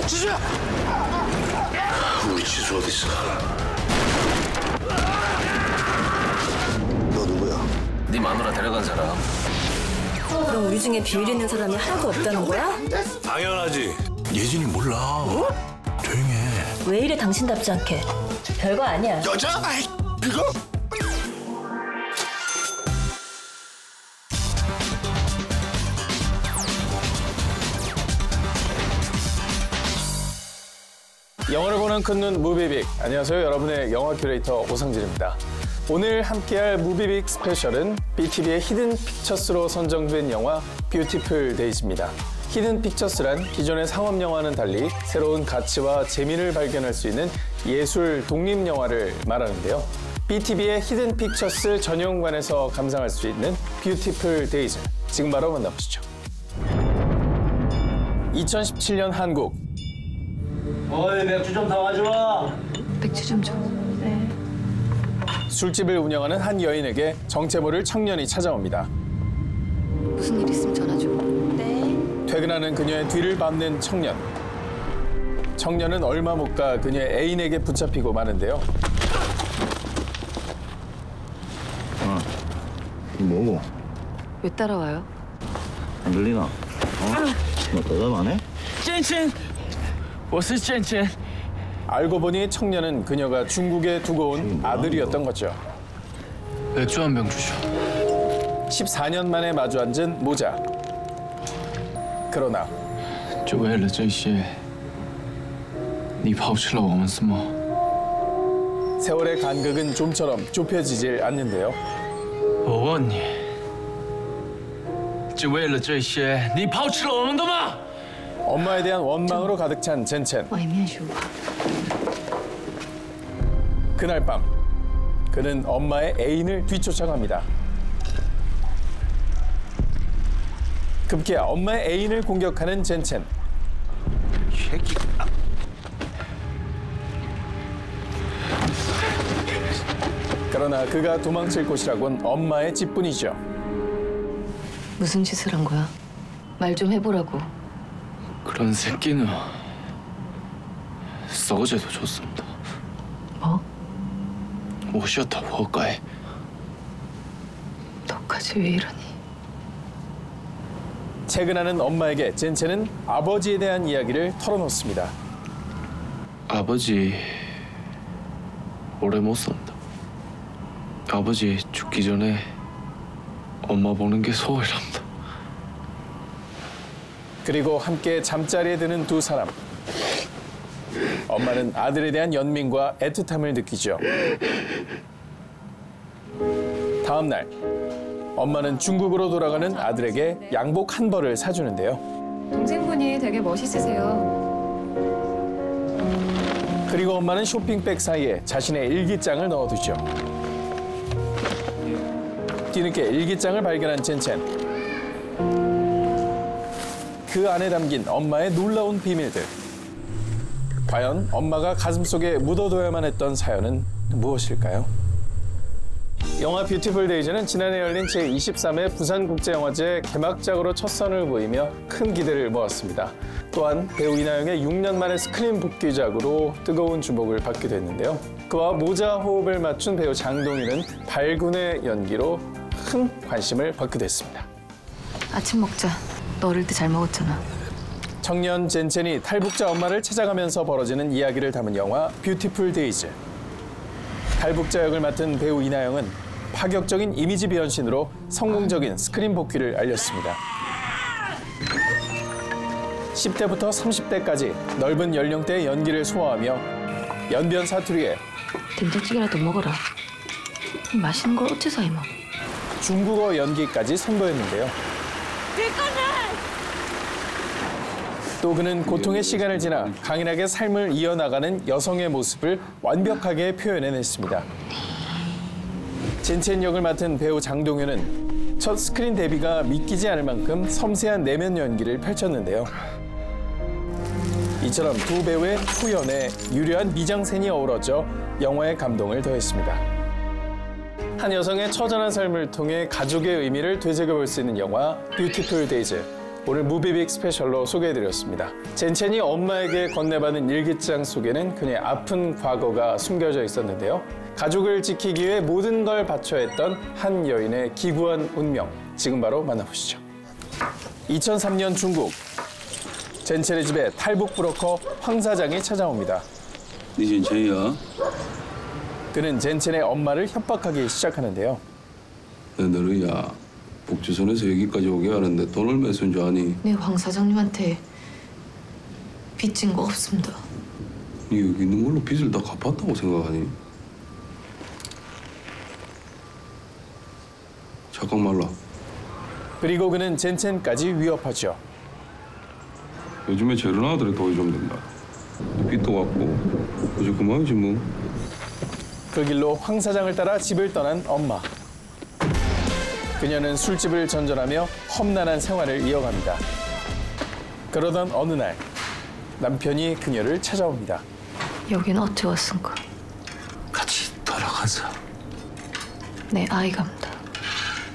지수야! 우리 지수 어디 있어? 너 누구야? 네 마누라 데려간 사람. 그럼 우리 중에 비밀 있는 사람이 하나도 없다는 거야? 당연하지. 예진이 몰라. 어? 조용히 해. 왜 이래 당신답지 않게. 별거 아니야. 여자? 아이, 그거? 영화를 보는 큰눈 무비빅. 안녕하세요. 여러분의 영화 큐레이터 오상진입니다. 오늘 함께할 무비빅 스페셜은 BTV의 히든 픽처스로 선정된 영화 뷰티풀 데이즈입니다. 히든 픽처스란 기존의 상업 영화는 달리 새로운 가치와 재미를 발견할 수 있는 예술 독립 영화를 말하는데요. BTV의 히든 픽처스 전용관에서 감상할 수 있는 뷰티풀 데이즈. 지금 바로 만나보시죠. 2017년 한국. 어이, 맥주 좀 더 가져와. 맥주 좀 줘. 네. 술집을 운영하는 한 여인에게 정체 모를 청년이 찾아옵니다. 무슨 일 있으면 전화 줘. 네. 퇴근하는 그녀의 뒤를 밟는 청년. 청년은 얼마 못 가 그녀의 애인에게 붙잡히고 마는데요. 뭐고? 왜 따라와요? 안 들리나? 어? 너 대답 안 해? 健첸我是健첸 알고 보니 청년은 그녀가 중국에 두고 온 아들이었던 거죠. 맥주 한 병 주시오. 14년 만에 마주 앉은 모자. 그러나 就为了这些，你抛弃了我们是吗？ 세월의 간극은 좀처럼 좁혀지질 않는데요. 我问你，就为了这些，你抛弃了我们的吗？ 엄마에 대한 원망으로 가득 찬 젠첸. 外面说话。 그날 밤 그는 엄마의 애인을 뒤쫓아갑니다. 급기야 엄마의 애인을 공격하는 젠첸. 그러나 그가 도망칠 곳이라곤 엄마의 집뿐이죠. 무슨 짓을 한 거야? 말 좀 해보라고. 그런 새끼는 썩어져도 좋습니다. 뭐? 我需要他活该。 너까지 왜 이러니? 퇴근하는 엄마에게 젠첸은 아버지에 대한 이야기를 털어놓습니다. 아버지 오래 못 산다. 아버지 죽기 전에 엄마 보는 게 소원이랍니다. 그리고 함께 잠자리에 드는 두 사람. 엄마는 아들에 대한 연민과 애틋함을 느끼죠. 다음 날 엄마는 중국으로 돌아가는 아들에게 양복 한 벌을 사주는데요. 동생분이 되게 멋있으세요. 그리고 엄마는 쇼핑백 사이에 자신의 일기장을 넣어두죠. 뒤늦게 일기장을 발견한 젠첸. 그 안에 담긴 엄마의 놀라운 비밀들. 과연 엄마가 가슴속에 묻어둬야만 했던 사연은 무엇일까요? 영화 뷰티풀 데이즈는 지난해 열린 제23회 부산국제영화제 개막작으로 첫 선을 보이며 큰 기대를 모았습니다. 또한 배우 이나영의 6년 만의 스크린 복귀작으로 뜨거운 주목을 받게 됐는데요. 그와 모자 호흡을 맞춘 배우 장동윤은 발군의 연기로 큰 관심을 받게 됐습니다. 아침 먹자. 너 어릴 때 잘 먹었잖아. 청년 젠첸이 탈북자 엄마를 찾아가면서 벌어지는 이야기를 담은 영화 뷰티풀 데이즈. 탈북자 역을 맡은 배우 이나영은 파격적인 이미지 변신으로 성공적인 스크린 복귀를 알렸습니다. 10대부터 30대까지 넓은 연령대의 연기를 소화하며 연변 사투리에 된장찌개라도 먹어라. 맛있는 걸 어째서 해먹어. 중국어 연기까지 선보였는데요. 또 그는 고통의 시간을 지나 강인하게 삶을 이어나가는 여성의 모습을 완벽하게 표현해냈습니다. 젠첸 역을 맡은 배우 장동윤은 첫 스크린 데뷔가 믿기지 않을 만큼 섬세한 내면 연기를 펼쳤는데요. 이처럼 두 배우의 후연에 유려한 미장센이 어우러져 영화의 감동을 더했습니다. 한 여성의 처절한 삶을 통해 가족의 의미를 되새겨볼 수 있는 영화 뷰티풀 데이즈. 오늘 무비빅 스페셜로 소개해드렸습니다. 젠첸이 엄마에게 건네받은 일기장 속에는 그녀의 아픈 과거가 숨겨져 있었는데요. 가족을 지키기 위해 모든 걸 바쳐야 했던 한 여인의 기구한 운명. 지금 바로 만나보시죠. 2003년 중국. 젠첸의 집에 탈북 브로커 황 사장이 찾아옵니다. 네 젠첸이야? 그는 젠첸의 엄마를 협박하기 시작하는데요. 야, 너르야. 북조선에서 여기까지 오게 하는데 돈 얼마 쓴 줄 아니? 네, 황 사장님한테 빚진 거 없습니다. 네 여기 있는 걸로 빚을 다 갚았다고 생각하니? 잠깐 말라. 그리고 그는 젠첸까지 위협하죠. 요즘에 저런 아들이 도와주면 된다. 빚도 갚고 이제 그만이지 뭐. 그 길로 황 사장을 따라 집을 떠난 엄마. 그녀는 술집을 전전하며 험난한 생활을 이어갑니다. 그러던 어느 날 남편이 그녀를 찾아옵니다. 여긴 어찌 왔은가? 같이 돌아가자. 내 아이갑니다.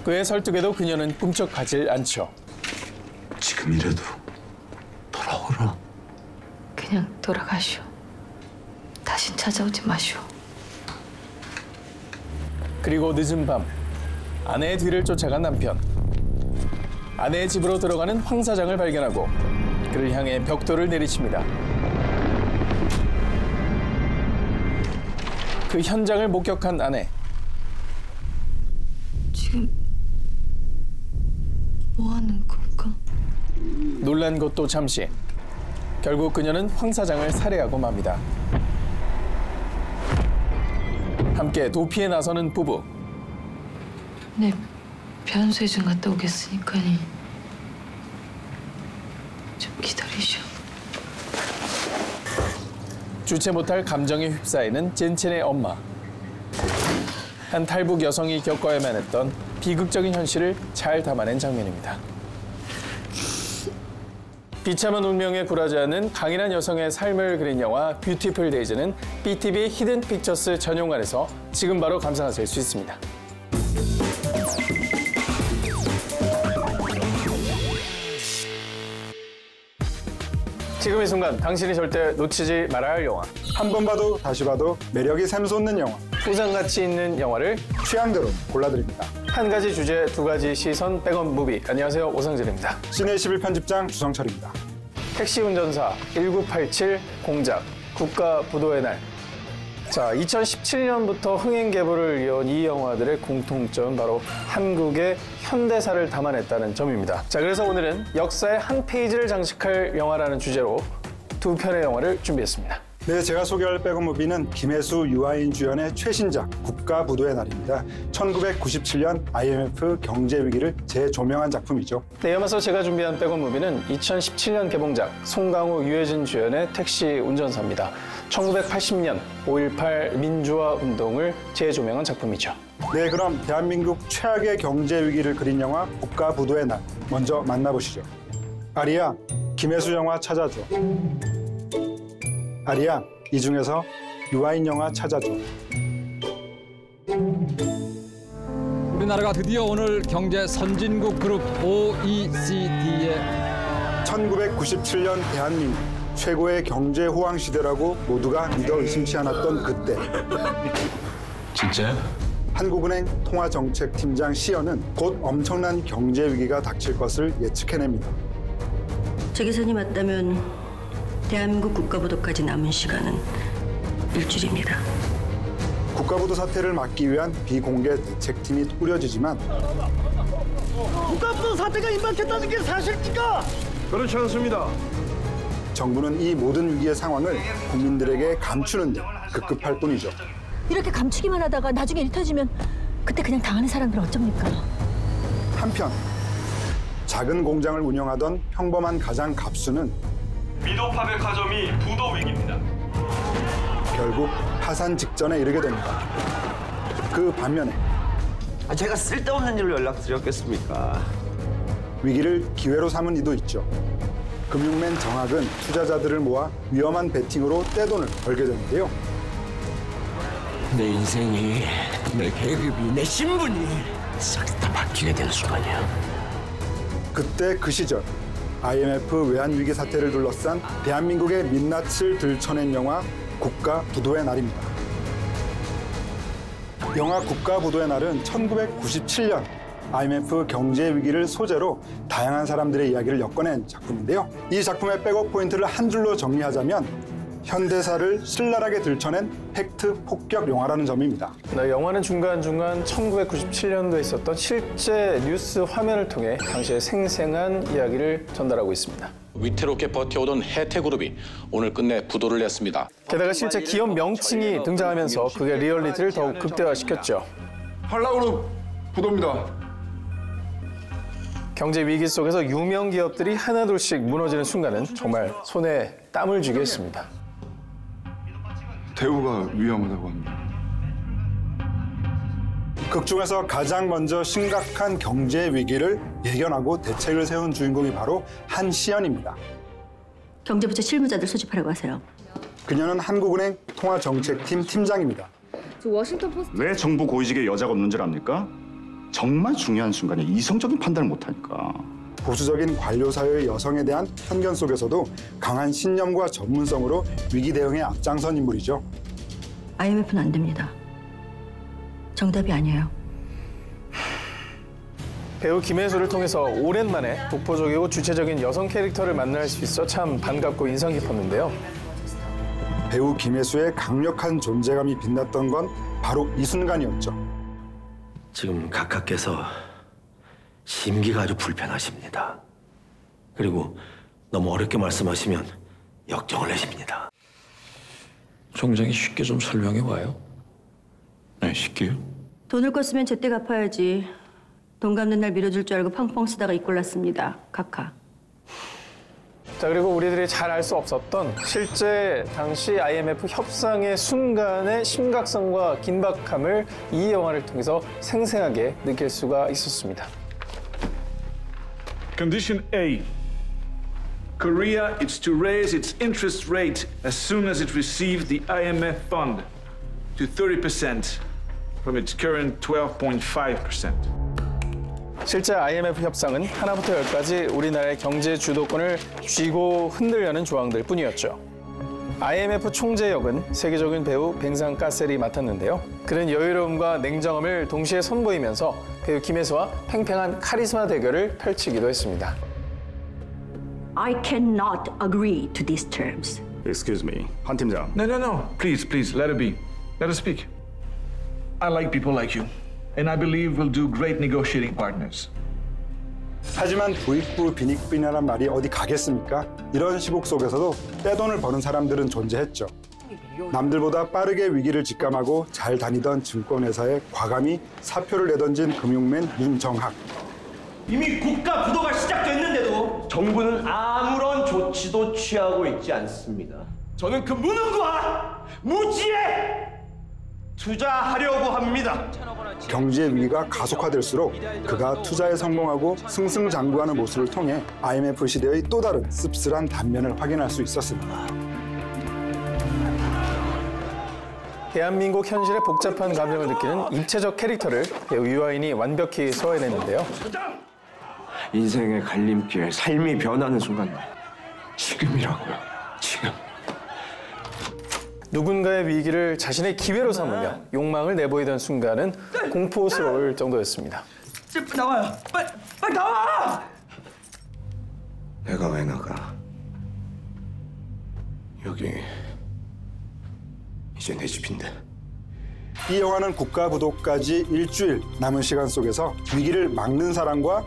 그의 설득에도 그녀는 꿈쩍하질 않죠. 지금이라도 돌아오라. 그냥 돌아가시오. 다신 찾아오지 마시오. 그리고 늦은 밤 아내의 뒤를 쫓아간 남편. 아내의 집으로 들어가는 황 사장을 발견하고 그를 향해 벽돌을 내리칩니다. 그 현장을 목격한 아내. 지금 뭐 하는 건가? 놀란 것도 잠시. 결국 그녀는 황 사장을 살해하고 맙니다. 함께 도피에 나서는 부부. 네, 변소에 좀 갔다 오겠으니까니 좀 기다리시오. 주체 못할 감정에 휩싸이는 젠첸의 엄마. 한 탈북 여성이 겪어야만 했던 비극적인 현실을 잘 담아낸 장면입니다. 비참한 운명에 굴하지 않는 강인한 여성의 삶을 그린 영화 뷰티풀 데이즈는 BTV 히든 픽처스 전용관에서 지금 바로 감상하실 수 있습니다. 지금 이 순간 당신이 절대 놓치지 말아야 할 영화. 한 번 봐도 다시 봐도 매력이 샘솟는 영화. 부상가치 있는 영화를 취향대로 골라드립니다. 한 가지 주제, 두 가지 시선, 백원 무비. 안녕하세요, 오상진입니다. 시내 11편집장 주성철입니다. 택시 운전사 1987 공작 국가부도의 날. 자, 2017년부터 흥행 개봉을 이어온 이 영화들의 공통점은 바로 한국의 현대사를 담아냈다는 점입니다. 자, 그래서 오늘은 역사의 한 페이지를 장식할 영화라는 주제로 두 편의 영화를 준비했습니다. 네, 제가 소개할 백업무비는 김혜수, 유아인 주연의 최신작 국가부도의 날입니다. 1997년 IMF 경제 위기를 재조명한 작품이죠. 네, 이어서 제가 준비한 백원 무비는 2017년 개봉작 송강호, 유해진 주연의 택시 운전사입니다. 1980년 5.18 민주화 운동을 재조명한 작품이죠. 네, 그럼 대한민국 최악의 경제 위기를 그린 영화 국가부도의 날 먼저 만나보시죠. 아리야, 김혜수 영화 찾아줘. 아리야, 이 중에서 유아인 영화 찾아줘. 우리나라가 드디어 오늘 경제 선진국 그룹 OECD에 1997년 대한민국 최고의 경제 호황 시대라고 모두가 믿어 의심치 않았던 그때 진짜야? 한국은행 통화정책팀장 시연은 곧 엄청난 경제 위기가 닥칠 것을 예측해냅니다. 제 계산이 맞다면 대한민국 국가부도까지 남은 시간은 일주일입니다. 국가부도 사태를 막기 위한 비공개 대책팀이 꾸려지지만 국가부도 사태가 임박했다는 게 사실입니까? 그렇지 않습니다. 정부는 이 모든 위기의 상황을 국민들에게 감추는 데 급급할 뿐이죠. 이렇게 감추기만 하다가 나중에 일 터지면 그때 그냥 당하는 사람들은 어쩝니까? 한편 작은 공장을 운영하던 평범한 가장 갑수는 미도파백화점이 부도 위기입니다. 결국 파산 직전에 이르게 됩니다. 그 반면에 제가 쓸데없는 일로 연락드렸겠습니까? 위기를 기회로 삼은 이도 있죠. 금융맨 정학은 투자자들을 모아 위험한 베팅으로 떼돈을 벌게 되는데요. 내 인생이, 내 계급이, 내 신분이 싹 다 바뀌게 되는 순간이야. 그때 그 시절 IMF 외환위기 사태를 둘러싼 대한민국의 민낯을 들춰낸 영화 국가부도의 날입니다. 영화 국가부도의 날은 1997년 IMF 경제 위기를 소재로 다양한 사람들의 이야기를 엮어낸 작품인데요. 이 작품의 백업 포인트를 한 줄로 정리하자면 현대사를 신랄하게 들춰낸 팩트 폭격 영화라는 점입니다. 네, 영화는 중간중간 1997년도에 있었던 실제 뉴스 화면을 통해 당시의 생생한 이야기를 전달하고 있습니다. 위태롭게 버텨오던 혜태그룹이 오늘 끝내 부도를 냈습니다. 게다가 실제 기업 명칭이 등장하면서 그게 리얼리티를 더욱 극대화시켰죠. 한라그룹 부도입니다. 경제 위기 속에서 유명 기업들이 하나둘씩 무너지는 순간은 정말 손에 땀을 쥐게 했습니다. 대우가 위험하다고 합니다. 극 중에서 가장 먼저 심각한 경제 위기를 예견하고 대책을 세운 주인공이 바로 한시연입니다. 경제부처 실무자들 소집하라고 하세요. 그녀는 한국은행 통화정책팀 팀장입니다. 저 워싱턴 포스트. 왜 정부 고위직에 여자가 없는 줄 압니까? 정말 중요한 순간에 이성적인 판단을 못하니까. 보수적인 관료 사회의 여성에 대한 편견 속에서도 강한 신념과 전문성으로 위기 대응에 앞장선 인물이죠. IMF는 안 됩니다. 정답이 아니에요. 배우 김혜수를 통해서 오랜만에 독보적이고 주체적인 여성 캐릭터를 만날 수 있어 참 반갑고 인상 깊었는데요. 배우 김혜수의 강력한 존재감이 빛났던 건 바로 이 순간이었죠. 지금 각하께서 심기가 아주 불편하십니다. 그리고 너무 어렵게 말씀하시면 역정을 내십니다. 총장이 쉽게 좀 설명해봐요. 네, 쉽게요? 돈을 껐으면 제때 갚아야지. 돈 갚는 날 밀어줄 줄 알고 펑펑 쓰다가 이꼴났습니다. 각하. 자, 그리고 우리들이 잘 알 수 없었던 실제 당시 IMF 협상의 순간의 심각성과 긴박함을 이 영화를 통해서 생생하게 느낄 수가 있었습니다. Condition A. Korea is to raise its interest rate as soon as it receives the IMF fund to 30% from its current 12.5%. 실제 IMF 협상은 하나부터 열까지 우리나라의 경제 주도권을 쥐고 흔들려는 조항들 뿐이었죠. IMF 총재 역은 세계적인 배우 뱅상 까셀이 맡았는데요. 그는 여유로움과 냉정함을 동시에 선보이면서 배우 김혜수와 팽팽한 카리스마 대결을 펼치기도 했습니다. I cannot agree to these terms. Excuse me, 한 팀장. No. Please, let it be. Let us speak. I like people like you, and I believe we'll do great negotiating partners. 하지만 부익부 빈익빈이라는 말이 어디 가겠습니까? 이런 시국 속에서도 떼돈을 버는 사람들은 존재했죠. 남들보다 빠르게 위기를 직감하고 잘 다니던 증권회사에 과감히 사표를 내던진 금융맨 윤정학. 이미 국가 부도가 시작됐는데도 정부는 아무런 조치도 취하고 있지 않습니다. 저는 그 무능과 무지에 투자하려고 합니다. 경제 위기가 가속화될수록 그가 투자에 성공하고 승승장구하는 모습을 통해 IMF 시대의 또 다른 씁쓸한 단면을 확인할 수 있었습니다. 대한민국 현실의 복잡한 감정을 느끼는 입체적 캐릭터를 배우 유아인이 완벽히 소화해냈는데요. 인생의 갈림길, 삶이 변하는 순간 지금이라고요. 지금. 누군가의 위기를 자신의 기회로 삼으며 욕망을 내보이던 순간은 공포스러울 정도였습니다. 나와요. 빨리 나와! 내가 왜 나가? 여기 이제 내 집인데. 이 영화는 국가부도까지 일주일 남은 시간 속에서 위기를 막는 사람과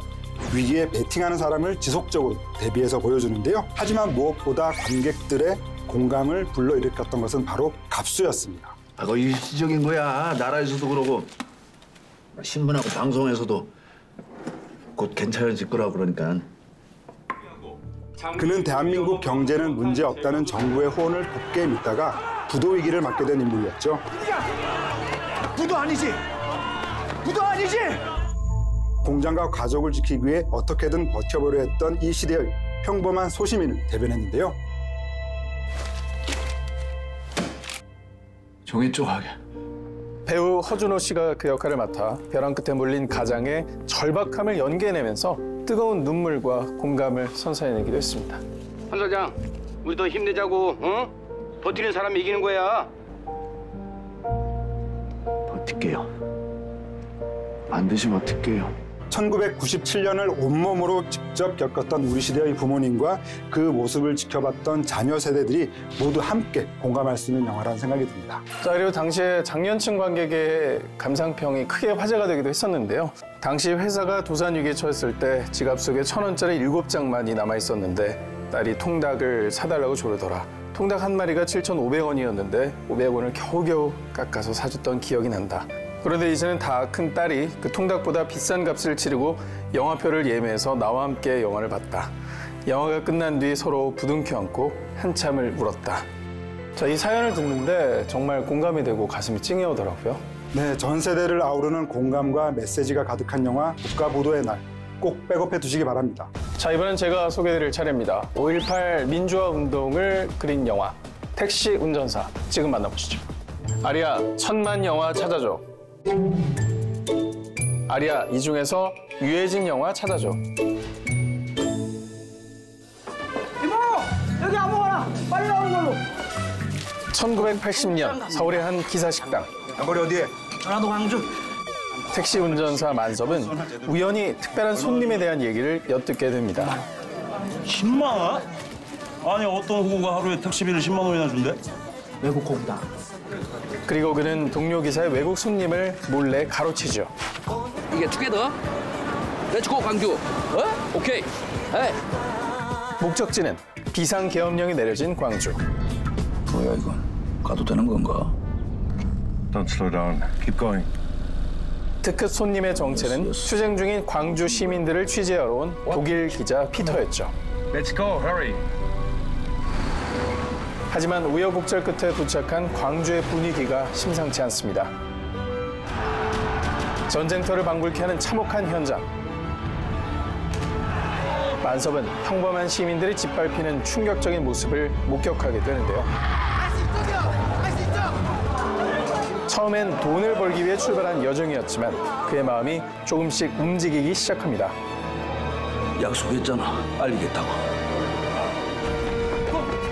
위기에 베팅하는 사람을 지속적으로 대비해서 보여주는데요. 하지만 무엇보다 관객들의 공감을 불러일으켰던 것은 바로 갑수였습니다. 그거 일시적인 거야. 나라에서도 그러고 신문하고 방송에서도 곧 괜찮아질 거라고 그러니까. 그는 대한민국 경제는 문제없다는 정부의 호언을 굳게 믿다가 부도 위기를 맞게 된 인물이었죠. 부도 아니지? 부도 아니지? 공장과 가족을 지키기 위해 어떻게든 버텨보려 했던 이 시대의 평범한 소시민을 대변했는데요. 종이 쪼가게. 배우 허준호 씨가 그 역할을 맡아 벼랑 끝에 몰린 가장의 절박함을 연기해내면서 뜨거운 눈물과 공감을 선사해내기도 했습니다. 한 사장, 우리 더 힘내자고, 어? 버티는 사람이 이기는 거야. 버틸게요. 반드시 버틸게요. 1997년을 온몸으로 직접 겪었던 우리 시대의 부모님과 그 모습을 지켜봤던 자녀 세대들이 모두 함께 공감할 수 있는 영화라는 생각이 듭니다. 자, 그리고 당시에 장년층 관객의 감상평이 크게 화제가 되기도 했었는데요. 당시 회사가 도산 위기에 처했을 때 지갑 속에 1,000원짜리 7장만이 남아 있었는데 딸이 통닭을 사달라고 조르더라. 통닭 한 마리가 7,500원이었는데 500원을 겨우겨우 깎아서 사줬던 기억이 난다. 그런데 이제는 다 큰 딸이 그 통닭보다 비싼 값을 치르고 영화표를 예매해서 나와 함께 영화를 봤다. 영화가 끝난 뒤 서로 부둥켜 안고 한참을 울었다. 자, 이 사연을 듣는데 정말 공감이 되고 가슴이 찡해오더라고요. 네, 전 세대를 아우르는 공감과 메시지가 가득한 영화 국가보도의 날, 꼭 백업해 두시기 바랍니다. 자, 이번엔 제가 소개해드릴 차례입니다. 5.18 민주화 운동을 그린 영화 택시 운전사, 지금 만나보시죠. 아리야, 1000만 영화 찾아줘. 아리야, 이 중에서 유해진 영화 찾아줘. 이모, 여기 아무거나 빨리 나오는 걸로. 1980년 서울의 한 기사식당. 거리 어디에? 전라도 광주. 택시 운전사 만섭은 우연히 특별한 손님에 대한 얘기를 엿듣게 됩니다. 10만 원? 아니 어떤 후보가 하루에 택시비를 10만 원이나 준대? 외국 호구다. 그리고 그는 동료 기사의 외국 손님을 몰래 가로채죠. 이게 투게더? 렛츠고 광주. 어? 오케이. 에이. 목적지는 비상계엄령이 내려진 광주. 뭐야 이건? 가도 되는 건가? Don't slow down. Keep going. 특급 손님의 정체는 투쟁 중인 광주 시민들을 취재하러 온 독일 기자 피터였죠. Let's go. Hurry. 하지만 우여곡절 끝에 도착한 광주의 분위기가 심상치 않습니다. 전쟁터를 방불케 하는 참혹한 현장. 만섭은 평범한 시민들이 짓밟히는 충격적인 모습을 목격하게 되는데요. 처음엔 돈을 벌기 위해 출발한 여정이었지만 그의 마음이 조금씩 움직이기 시작합니다. 약속했잖아. 알리겠다고.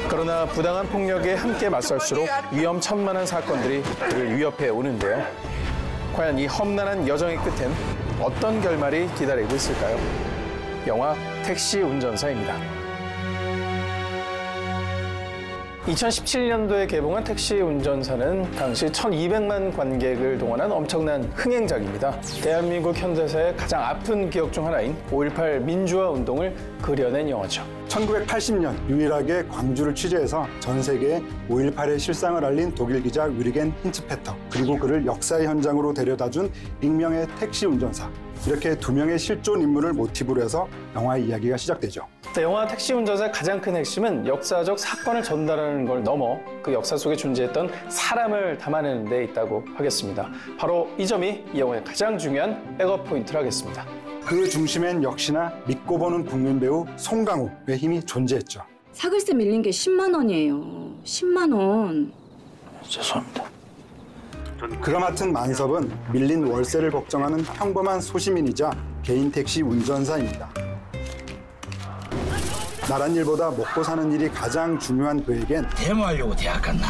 그러나 부당한 폭력에 함께 맞설수록 위험천만한 사건들이 그를 위협해 오는데요. 과연 이 험난한 여정의 끝엔 어떤 결말이 기다리고 있을까요? 영화 택시 운전사입니다. 2017년도에 개봉한 택시 운전사는 당시 1,200만 관객을 동원한 엄청난 흥행작입니다. 대한민국 현대사의 가장 아픈 기억 중 하나인 5.18 민주화 운동을 그려낸 영화죠. 1980년 유일하게 광주를 취재해서 전 세계에 5.18의 실상을 알린 독일 기자 위리겐 힌츠페터, 그리고 그를 역사의 현장으로 데려다준 익명의 택시 운전사, 이렇게 두 명의 실존 인물을 모티브로 해서 영화의 이야기가 시작되죠. 영화 택시 운전사의 가장 큰 핵심은 역사적 사건을 전달하는 걸 넘어 그 역사 속에 존재했던 사람을 담아내는 데 있다고 하겠습니다. 바로 이 점이 이 영화의 가장 중요한 백업 포인트를 하겠습니다. 그 중심엔 역시나 믿고 보는 국민 배우 송강호의 힘이 존재했죠. 사글세 밀린 게 10만 원이에요. 10만 원. 죄송합니다. 그가 맡은 만섭은 밀린 월세를 걱정하는 평범한 소시민이자 개인 택시 운전사입니다. 나란 일보다 먹고 사는 일이 가장 중요한 그에겐 데모하려고 대학 갔나?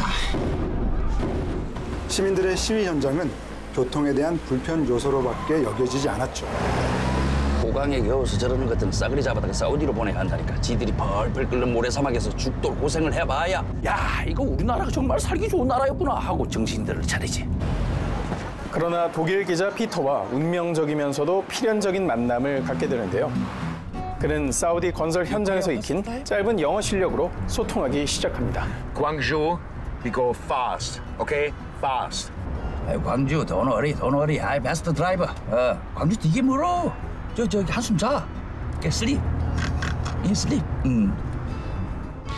시민들의 시위 현장은 교통에 대한 불편 요소로밖에 여겨지지 않았죠. 호강에 겨워서 저러는 것들은 싸그리 잡아다가 사우디로 보내야 한다니까. 지들이 펄펄 끓는 모래사막에서 죽도록 고생을 해봐야 야, 이거 우리나라가 정말 살기 좋은 나라였구나 하고 정신들을 차리지. 그러나 독일 기자 피터와 운명적이면서도 필연적인 만남을 갖게 되는데요. 그는 사우디 건설 현장에서 익힌 짧은 영어 실력으로 소통하기 시작합니다. 광주, we go fast, okay? Fast. 광주, don't worry. I best driver. 광주 되게 멀어. 저기 한숨 자. Get sleep. In sleep.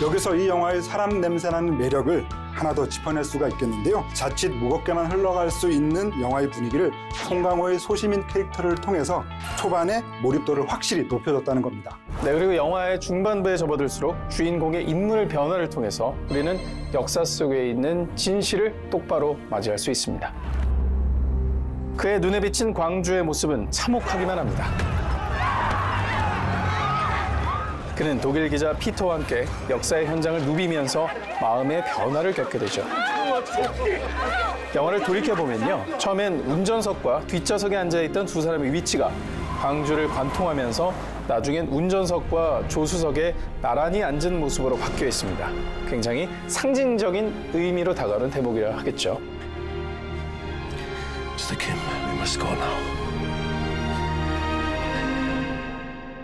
여기서 이 영화의 사람 냄새나는 매력을 하나 더 짚어낼 수가 있겠는데요. 자칫 무겁게만 흘러갈 수 있는 영화의 분위기를 송강호의 소시민 캐릭터를 통해서 초반에 몰입도를 확실히 높여줬다는 겁니다. 네, 그리고 영화의 중반부에 접어들수록 주인공의 인물 변화를 통해서 우리는 역사 속에 있는 진실을 똑바로 맞이할 수 있습니다. 그의 눈에 비친 광주의 모습은 참혹하기만 합니다. 그는 독일 기자 피터와 함께 역사의 현장을 누비면서 마음의 변화를 겪게 되죠. 영화를 돌이켜보면요. 처음엔 운전석과 뒷좌석에 앉아있던 두 사람의 위치가 광주를 관통하면서 나중엔 운전석과 조수석에 나란히 앉은 모습으로 바뀌어 있습니다. 굉장히 상징적인 의미로 다가오는 대목이라 하겠죠. Mr. Kim, we must go now.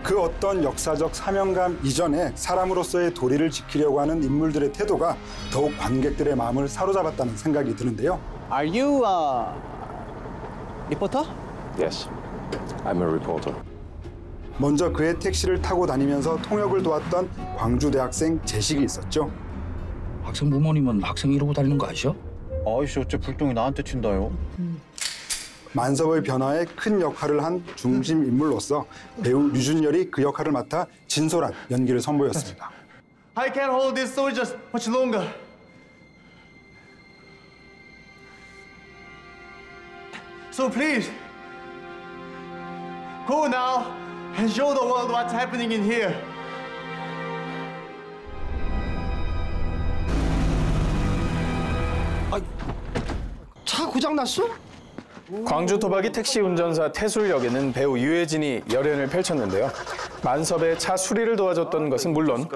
그 어떤 역사적 사명감 이전에 사람으로서의 도리를 지키려고 하는 인물들의 태도가 더욱 관객들의 마음을 사로잡았다는 생각이 드는데요. Are you a reporter? Yes, I'm a reporter. 먼저 그의 택시를 타고 다니면서 통역을 도왔던 광주 대학생 재식이 있었죠. 학생 부모님은 학생 이러고 다니는 거 아시죠? 아이씨 어째 불똥이 나한테 튄다요? 만섭의 변화에 큰 역할을 한 중심 인물로서 배우 류준열이 그 역할을 맡아 진솔한 연기를 선보였습니다. I can't hold these soldiers much longer. So please, go now and show the world what's happening in here. 차 고장 났어? 광주 토박이 택시 운전사 태술역에는 배우 유해진이 열연을 펼쳤는데요. 만섭의 차 수리를 도와줬던 것은 물론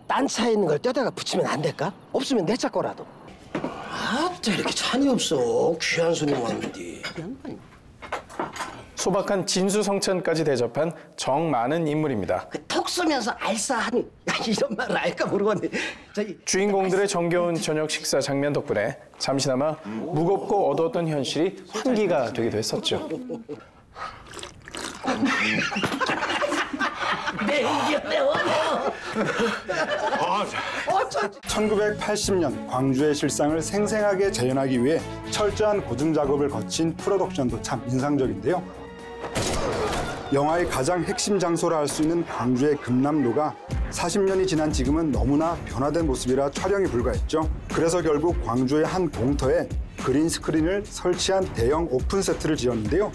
딴 차에 있는 걸 떼다가 붙이면 안 될까? 없으면 내 차 거라도. 아따 이렇게 찬이 없어. 귀한 손님 왔는데. 소박한 진수성찬까지 대접한 정 많은 인물입니다. 톡 쏘면서 알싸하니 이런 말을 알까 모르겠네. 주인공들의 정겨운 저녁 식사 장면 덕분에 잠시나마 무겁고 어두웠던 현실이 환기가 되기도 했었죠. 내 이겼네 어려. 1980년 광주의 실상을 생생하게 재현하기 위해 철저한 고증 작업을 거친 프로덕션도 참 인상적인데요. 영화의 가장 핵심 장소라 할 수 있는 광주의 금남로가 40년이 지난 지금은 너무나 변화된 모습이라 촬영이 불가했죠. 그래서 결국 광주의 한 공터에 그린 스크린을 설치한 대형 오픈 세트를 지었는데요.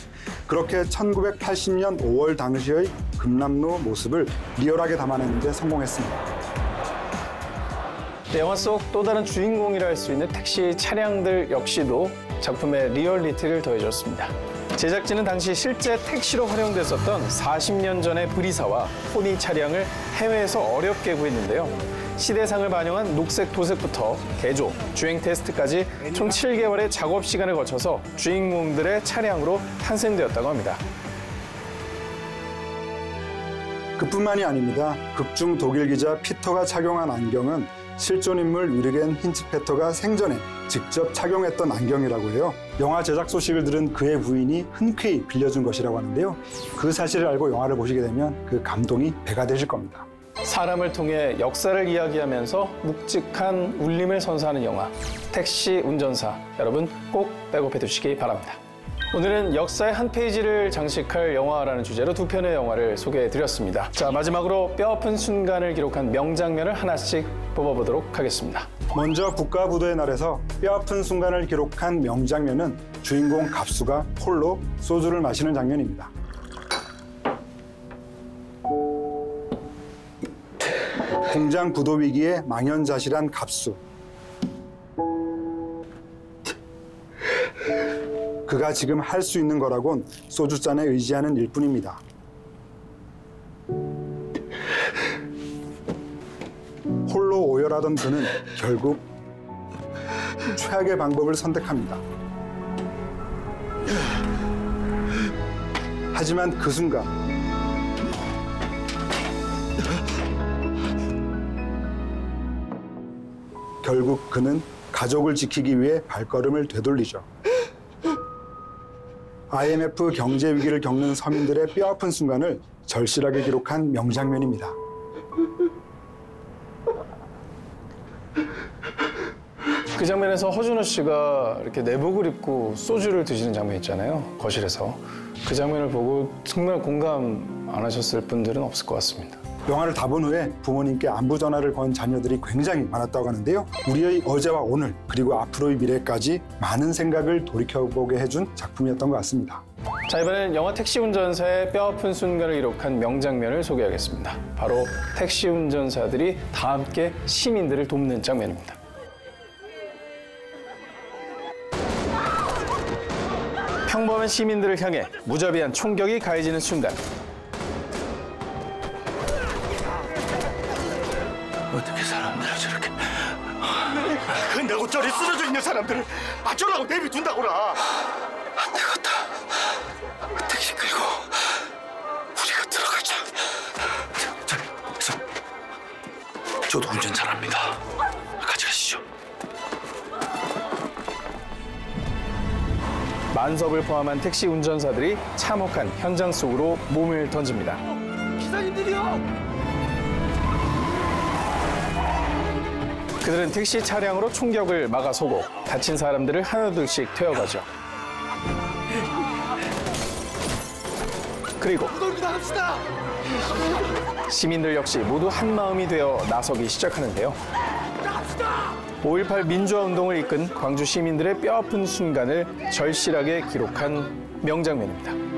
그렇게 1980년 5월 당시의 금남로 모습을 리얼하게 담아내는 데 성공했습니다. 영화 속 또 다른 주인공이라 할 수 있는 택시 차량들 역시도 작품의 리얼리티를 더해줬습니다. 제작진은 당시 실제 택시로 활용됐었던 40년 전의 브리사와 포니 차량을 해외에서 어렵게 구했는데요. 시대상을 반영한 녹색 도색부터 개조, 주행 테스트까지 총 7개월의 작업 시간을 거쳐서 주인공들의 차량으로 탄생되었다고 합니다. 그뿐만이 아닙니다. 극중 독일 기자 피터가 착용한 안경은 실존 인물 위르겐 힌츠페터가 생전에 직접 착용했던 안경이라고 해요. 영화 제작 소식을 들은 그의 부인이 흔쾌히 빌려준 것이라고 하는데요. 그 사실을 알고 영화를 보시게 되면 그 감동이 배가 되실 겁니다. 사람을 통해 역사를 이야기하면서 묵직한 울림을 선사하는 영화 택시 운전사, 여러분 꼭 백업해 두시기 바랍니다. 오늘은 역사의 한 페이지를 장식할 영화라는 주제로 두 편의 영화를 소개해드렸습니다. 자, 마지막으로 뼈아픈 순간을 기록한 명장면을 하나씩 뽑아보도록 하겠습니다. 먼저 국가부도의 날에서 뼈아픈 순간을 기록한 명장면은 주인공 갑수가 홀로 소주를 마시는 장면입니다. 공장 부도 위기에 망연자실한 갑수. 그가 지금 할 수 있는 거라곤 소주잔에 의지하는 일뿐입니다. 홀로 오열하던 그는 결국 최악의 방법을 선택합니다. 하지만 그 순간 결국 그는 가족을 지키기 위해 발걸음을 되돌리죠. IMF 경제 위기를 겪는 서민들의 뼈아픈 순간을 절실하게 기록한 명장면입니다. 그 장면에서 허준호 씨가 이렇게 내복을 입고 소주를 드시는 장면 있잖아요. 거실에서. 그 장면을 보고 정말 공감 안 하셨을 분들은 없을 것 같습니다. 영화를 다 본 후에 부모님께 안부 전화를 건 자녀들이 굉장히 많았다고 하는데요. 우리의 어제와 오늘 그리고 앞으로의 미래까지 많은 생각을 돌이켜보게 해준 작품이었던 것 같습니다. 자, 이번에는 영화 택시 운전사의 뼈아픈 순간을 기록한 명장면을 소개하겠습니다. 바로 택시 운전사들이 다 함께 시민들을 돕는 장면입니다. 평범한 시민들을 향해 무자비한 총격이 가해지는 순간. 어떻게 사람들을 저렇게... 근데 어쩌리 쓰러져 있는 사람들을 어쩌라고 내비둔다고라. 안 되겠다. 택시 끌고 우리가 들어가자. 저도 운전사랍니다. 같이 가시죠. 만섭을 포함한 택시 운전사들이 참혹한 현장 속으로 몸을 던집니다. 기사님들이요! 그들은 택시 차량으로 총격을 막아서고 다친 사람들을 하나둘씩 태워가죠. 그리고 시민들 역시 모두 한마음이 되어 나서기 시작하는데요. 5.18 민주화운동을 이끈 광주 시민들의 뼈아픈 순간을 절실하게 기록한 명장면입니다.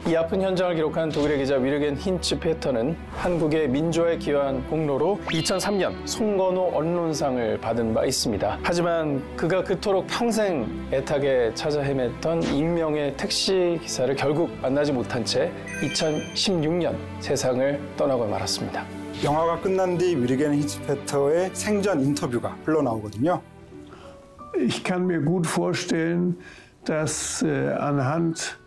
이 아픈 현장을 기록한 독일의 기자 위르겐 힌츠 페터는 한국의 민주화에 기여한功労로 2003년 송건호 언론상을 받은 바 있습니다. 하지만 그가 그토록 평생 애타게 찾아 헤맸던 익명의 택시 기사를 결국 만나지 못한 채 2016년 세상을 떠나고 말았습니다. 영화가 끝난 뒤 위르겐 힌츠 페터의 생전 인터뷰가 흘러나오거든요. Ich kann mir gut vorstellen, dass anhand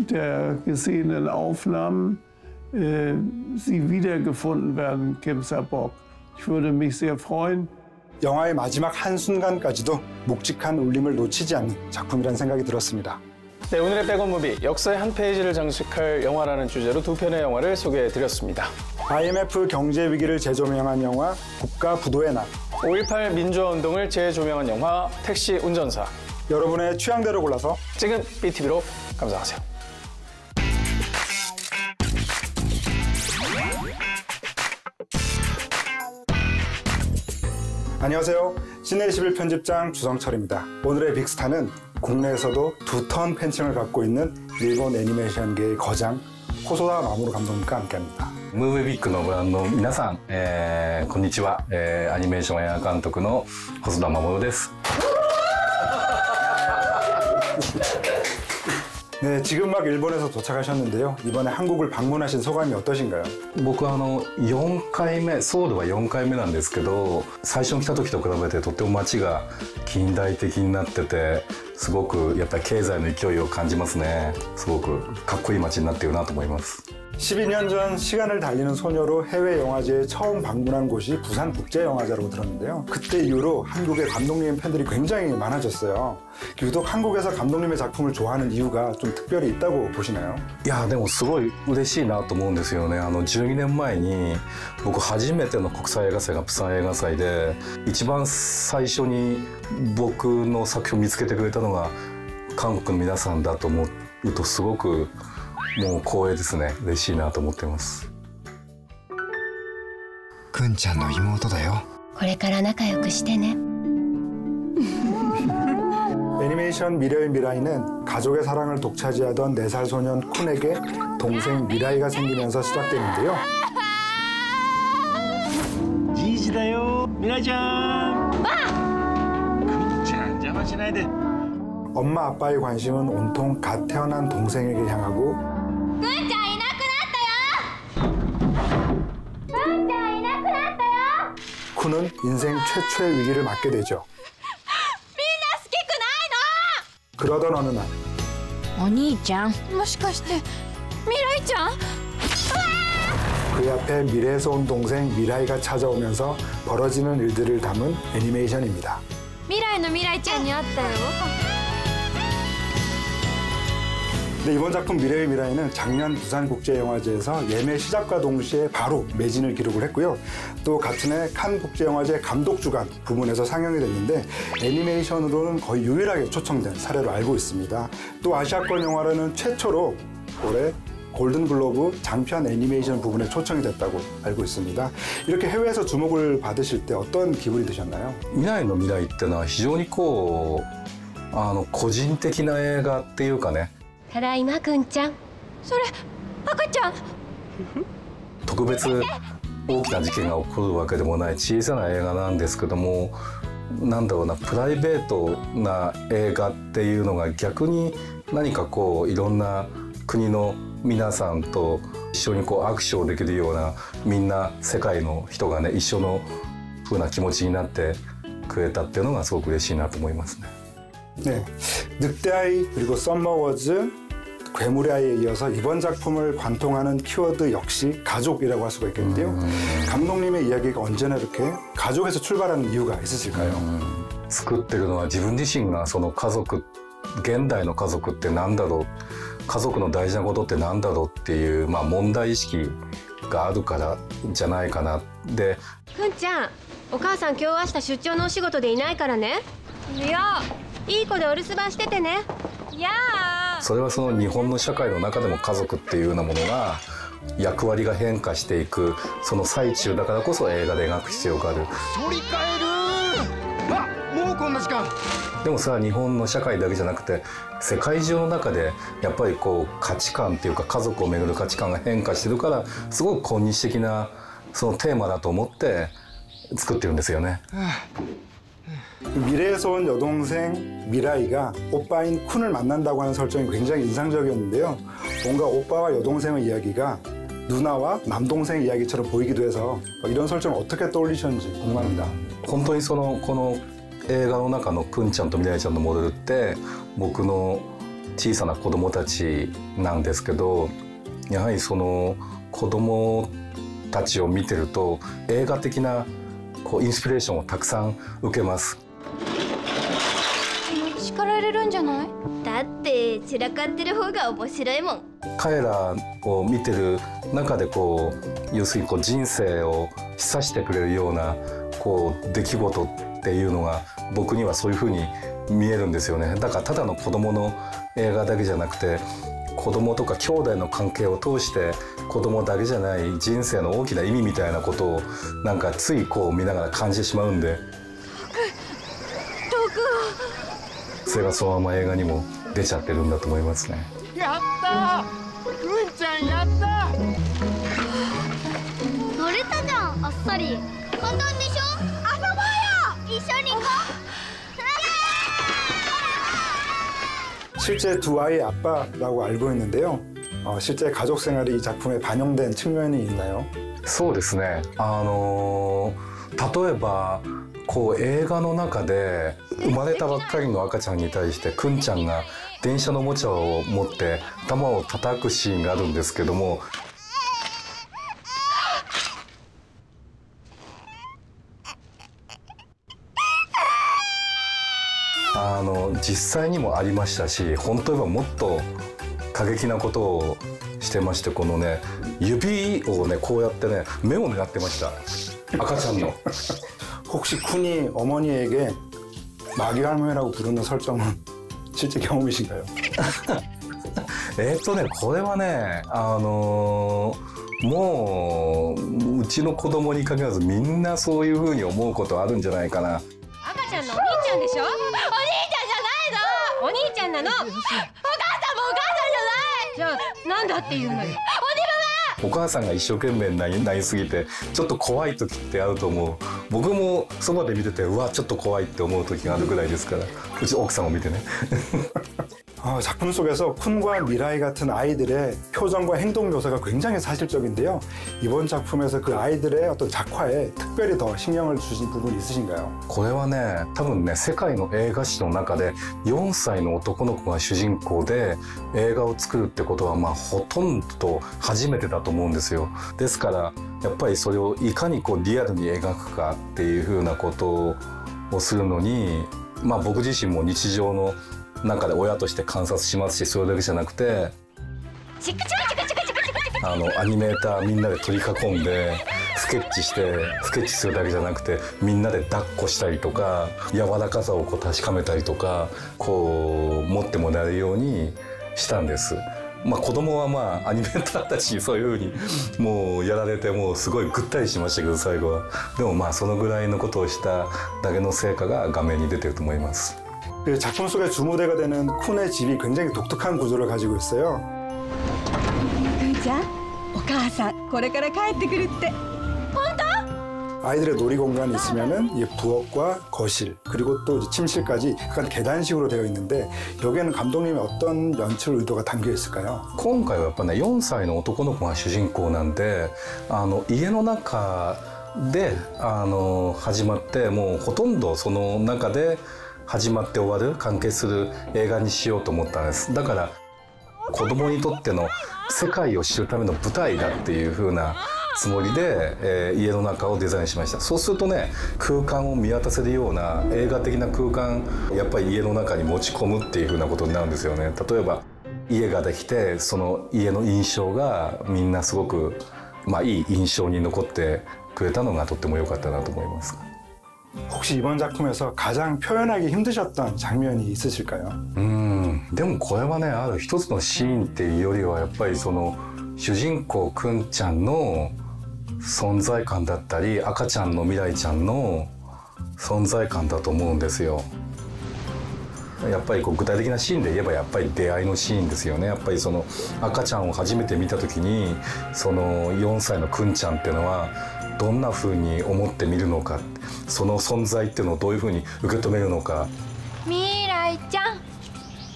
der gesehenen Aufnahmen sie wiedergefunden werden, Kim Sa-bok. Ich würde mich sehr freuen. 영화의 마지막 한순간까지도 묵직한 울림을 놓치지 않는 작품이라는 생각이 들었습니다. 네, 오늘의 백업무비, 역사의 한 페이지를 장식할 영화라는 주제로 두 편의 영화를 소개해드렸습니다. IMF 경제 위기를 재조명한 영화 국가 부도의 날, 5.18 민주화운동을 재조명한 영화 택시 운전사. 여러분의 취향대로 골라서 찍은 BTV로 감상하세요. 안녕하세요. 시내21 편집장 주성철입니다. 오늘의 빅스타는 국내에서도 두턴 팬층을 갖고 있는 일본 애니메이션계의 거장 호소다 마모루 감독님과 함께합니다. ムービービッグのご覧の皆さん、こんにちは、アニメーション映画監督の細田守です。 네, 지금 막 일본에서 도착하셨는데요. 이번에 한국을 방문하신 소감이 어떠신가요? 僕は4回目、ソウルは4回目なんですけど、最初に来た時と比べてとっても街が近代的になってて、すごくやっぱり経済の勢いを感じますね。すごくかっこいい街になっているなと思います。 12년 전 시간을 달리는 소녀로 해외 영화제에 처음 방문한 곳이 부산국제영화제라고 들었는데요. 그때 이후로 한국의 감독님 팬들이 굉장히 많아졌어요. 유독 한국에서 감독님의 작품을 좋아하는 이유가 좀 특별히 있다고 보시나요? いやでもすごい嬉しいなと思うんですよね。12年前に僕初めての国際映画祭がプサン映画祭で一番最初に僕の作品を見つけてくれたのが韓国の皆さんだと思うとすごくもう光栄ですね。嬉しいなと思ってます。くんちゃんの妹だよ。これから仲良くしてね。 애니메이션 미래의 미라이는 가족의 사랑을 독차지하던 4살 소년 쿤에게 동생 미라이가 생기면서 시작되는데요. 지지다요, 미라이짱. 쿤짱, 자만시나이데. 엄마 아빠의 관심은 온통 갓 태어난 동생에게 향하고 쿤은 인생 최초의 위기를 맞게 되죠. 그러던 어느 날 お兄ちゃんもしかして未来ちゃん 그 앞에 미래에서 온 동생 미라이가 찾아오면서 벌어지는 일들을 담은 애니메이션입니다. 未来の未来ちゃんに会ったよ 근데 이번 작품 미래의 미라이는 작년 부산국제영화제에서 예매 시작과 동시에 바로 매진을 기록을 했고요. 또 같은 해 칸 국제영화제 감독주간 부문에서 상영이 됐는데 애니메이션으로는 거의 유일하게 초청된 사례로 알고 있습니다. 또 아시아권 영화로는 최초로 올해 골든글로브 장편 애니메이션 부분에 초청이 됐다고 알고 있습니다. 이렇게 해외에서 주목을 받으실 때 어떤 기분이 드셨나요? 未来の未来ってのは非常にこう個人的な映画っていうかね。ただいまくんちゃん。それ赤ちゃん。特別大きな事件が起こるわけでもない小さな映画なんですけども、なんだろうな、プライベートな映画っていうのが逆に何かこういろんな国の皆さんと一緒にこう握手をできるような、みんな世界の人がね一緒の風な気持ちになってくれたっていうのがすごく嬉しいなと思いますね。 네, 늑대아이 그리고 썸머워즈, 괴물의 아이에 이어서 이번 작품을 관통하는 키워드 역시 가족이라고 할 수가 있겠는데요. 감독님의 이야기가 언제나 이렇게 가족에서 출발하는 이유가 있으실까요? 作ってるのは自分自身がその家族、現代の家族ってなんだろう、家族の大事なことってなんだろうっていう、まあ、問題意識があるからじゃないかな。で、くんちゃん、お母さん今日明日出張のお仕事でいないからね。いや、いい子でお留守番しててね。いやそれはその日本の社会の中でも家族っていうようなものが役割が変化していくその最中だからこそ映画で描く必要がある。取り替える。あ、もうこんな時間。でもさ、日本の社会だけじゃなくて世界中の中でやっぱりこう価値観っていうか家族をめぐる価値観が変化してるからすごく今日的なそのテーマだと思って作ってるんですよね。 미래에서 온 여동생 미라이가 오빠인 쿤을 만난다고 하는 설정이 굉장히 인상적이었는데요. 뭔가 오빠와 여동생의 이야기가 누나와 남동생 이야기처럼 보이기도 해서 이런 설정을 어떻게 떠올리셨는지 궁금합니다. 本当にこの映画の中のくんちゃんとみらいちゃんのモデルって僕の小さな子供たちなんですけど、やはりその子供たちを見てると映画的なこうインスピレーションをたくさん受けます。 叱られるんじゃない？だって散らかってる方が面白いもん。彼らを見てる中でこう要するにこう人生を示唆してくれるようなこう出来事っていうのが僕にはそういうふうに見えるんですよね。だからただの子供の映画だけじゃなくて子供とか兄弟の関係を通して子供だけじゃない人生の大きな意味みたいなことをなんかついこう見ながら感じてしまうんで。 それがそのまま映画にも出ちゃってるんだと思いますね。やったー、くんちゃんやったー。乗れたじゃん、あっさり。簡単でしょ？遊ぼうよ。一緒に行こう。 실제 두 아이의 아빠라고 알고 있는데요. 실제 가족 생활이 이 작품에 반영된 측면이 있나요? そうですね。例えば。 こう映画の中で生まれたばっかりの赤ちゃんに対してくんちゃんが電車のおもちゃを持って頭を叩くシーンがあるんですけども、実際にもありましたし、本当はもっと過激なことをしてまして、このね指をねこうやってね目を狙ってました。赤ちゃんの。 혹시 쿤이 어머니에게 마귀 할머니라고 부르는 설정은 실제 경험이신가요? ね、これはね、もううちの子供に限らずみんなそういうふうに思うことあるんじゃないかな。赤ちゃんのお兄ちゃんでしょ？お兄ちゃんじゃないの？お兄ちゃんなの。お母さんもお母さんじゃない。じゃあなんだっていうのよ。お母さんが一生懸命になりすぎてちょっと怖い時ってあると思う。僕もそばで見ててうわちょっと怖いって思う時があるぐらいですから、うち奥さんも見てね。 작품 속에서 쿤과 미라이 같은 아이들의 표정과 행동 묘사가 굉장히 사실적인데요. 이번 작품에서 그 아이들의 어떤 작화에 특별히 더 신경을 주신 부분이 있으신가요? これはね、多分ね、世界の映画史の中で4歳の男の子が主人公で映画を作るってことはまあほとんど初めてだと思うんですよ。ですからやっぱりそれをいかにこうリアルに描くかっていうふうなことをするのに、まあ僕自身も日常の中で親として観察しますし、それだけじゃなくてアニメーターみんなで取り囲んでスケッチするだけじゃなくて、みんなで抱っこしたりとか柔らかさをこう確かめたりとか、こう持ってもらえるようにしたんです。まあ子供はまあアニメーターたちにそういうふうにもうやられて、もうすごいぐったりしましたけど最後は。でもまあそのぐらいのことをしただけの成果が画面に出てると思います。작품 속의 주무대가 되는 쿤의 집이 굉장히 독특한 구조를 가지고 있어요. くんちゃん、お母さんこれから帰ってくるって。本当？ 아이들의 놀이 공간이 있으면은 이 부엌과 거실 그리고 또 침실까지 약간 계단식으로 되어 있는데 여기에는 감독님의 어떤 연출 의도가 담겨 있을까요? 今回はやっぱね4歳の男の子が主人公なんで、家の中で始まって、もうほとんどその中で始まって終わる完結する映画にしようと思ったんです。だから子供にとっての世界を知るための舞台だっていう風なつもりで、家の中をデザインしました。そうするとね、空間を見渡せるような映画的な空間、やっぱり家の中に持ち込むっていう風なことになるんですよね。例えば家ができて、その家の印象がみんなすごくいい印象に残ってくれたのがとっても良かったなと思います。 혹시 이번 작품에서 가장 표현하기 힘드셨던 장면이 있으실까요? でもこれはね、ある一つのシーンっていうよりはやっぱりその主人公くんちゃんの存在感だったり、赤ちゃんの未来ちゃんの存在感だと思うんですよ。やっぱりこう具体的なシーンで言えばやっぱり出会いのシーンですよね。やっぱりその赤ちゃんを初めて見た時に、その4歳のくんちゃんっていうのはどんな風に思って見るのか、その存在っていうのをどういう風に受け止めるのか。未来ちゃん、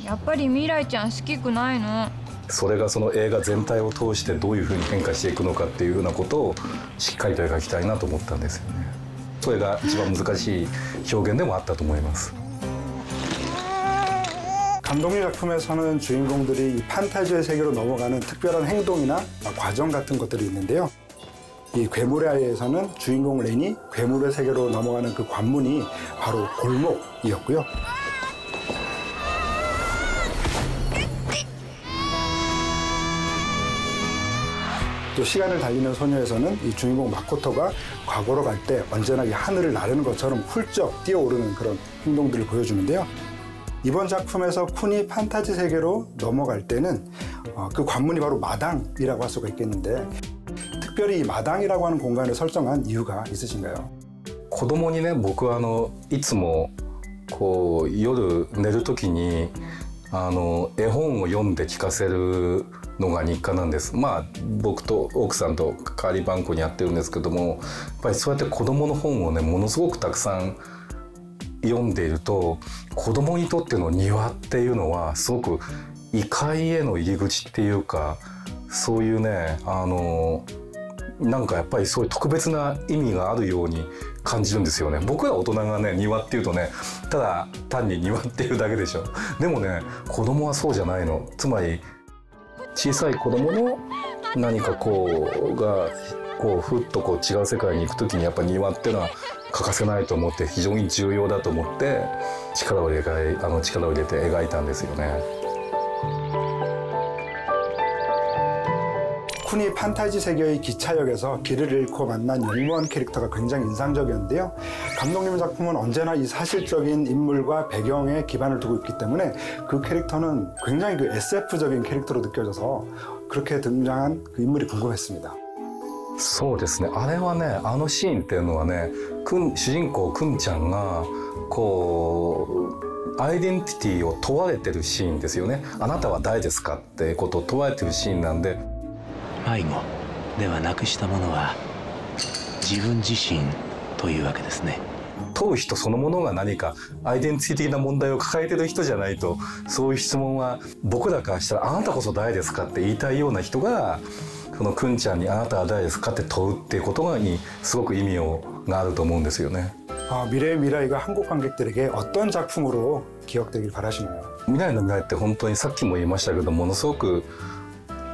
やっぱり未来ちゃん好きくないの？それがその映画全体を通してどういう風に変化していくのかっていうようなことをしっかりと描きたいなと思ったんですよね。それが一番難しい表現でもあったと思います。 감독님 작품에서는 주인공들이 이 판타지의 세계로 넘어가는 특별한 행동이나 과정 같은 것들이 있는데요. 이 괴물의 아이에서는 주인공 렌이 괴물의 세계로 넘어가는 그 관문이 바로 골목이었고요. 또 시간을 달리는 소녀에서는 이 주인공 마코토가 과거로 갈 때 언제나 이 하늘을 나르는 것처럼 훌쩍 뛰어오르는 그런 행동들을 보여주는데요. 이번 작품에서 쿤이 판타지 세계로 넘어갈 때는 그 관문이 바로 마당이라고 할 수가 있겠는데, 특별히 이 마당이라고 하는 공간을 설정한 이유가 있으신가요? 子供にね、僕はいつもこう夜寝る時に絵本を読んで聞かせるのが日課なんです。まあ僕と奥さんと代わり番号にやってるんですけども、やっぱりそうやって子供の本をねものすごくたくさん読んでいると、子供にとっての庭っていうのはすごく異界への入り口っていうか、そういうねなんかやっぱりそういう特別な意味があるように感じるんですよね。僕ら大人がね庭っていうとね、ただ単に庭っていうだけでしょ。でもね子供はそうじゃないの。つまり小さい子供の何かこうがこうふっとこう違う世界に行く時にやっぱり庭っていうのは欠かせないと思って、非常に重要だと思って力を入れて描いたんですよね。 쿤이 판타지 세계의 기차역에서 길을 잃고 만난 영무원 캐릭터가 굉장히 인상적이었는데요. 감독님 작품은 언제나 이 사실적인 인물과 배경에 기반을 두고 있기 때문에 그 캐릭터는 굉장히 그 SF적인 캐릭터로 느껴져서 그렇게 등장한 그 인물이 궁금했습니다. そうですね。あれはね、シーンっていうのはね、主人公くんちゃんがこうアイデンティティを問われてるシーンですよね。あなたは誰ですかってことを問われてるシーンなんで。 迷子ではなくしたものは自分自身というわけですね。問う人そのものが何かアイデンティティ的な問題を抱えてる人じゃないと、そういう質問は僕らからしたらあなたこそ誰ですかって言いたいような人が、このくんちゃんにあなたは誰ですかって問うっていうことにすごく意味があると思うんですよね。미래의 미라이가 한국 관객들에게 어떤 작품으로 기억되길 바라시나요? 未来の未来って本当にさっきも言いましたけど、ものすごく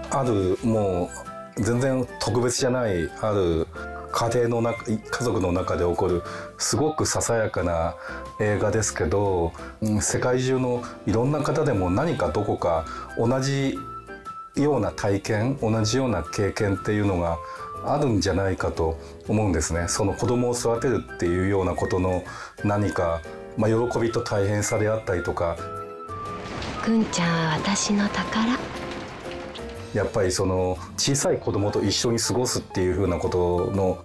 あるもう全然特別じゃないある家庭の中家族の中で起こるすごくささやかな映画ですけど、世界中のいろんな方でも何かどこか同じような体験同じような経験っていうのがあるんじゃないかと思うんですね。その子供を育てるっていうようなことの何か、喜びと大変さであったりとか。くんちゃんは私の宝。やっぱりその小さい子供と一緒に過ごすっていうふうなことの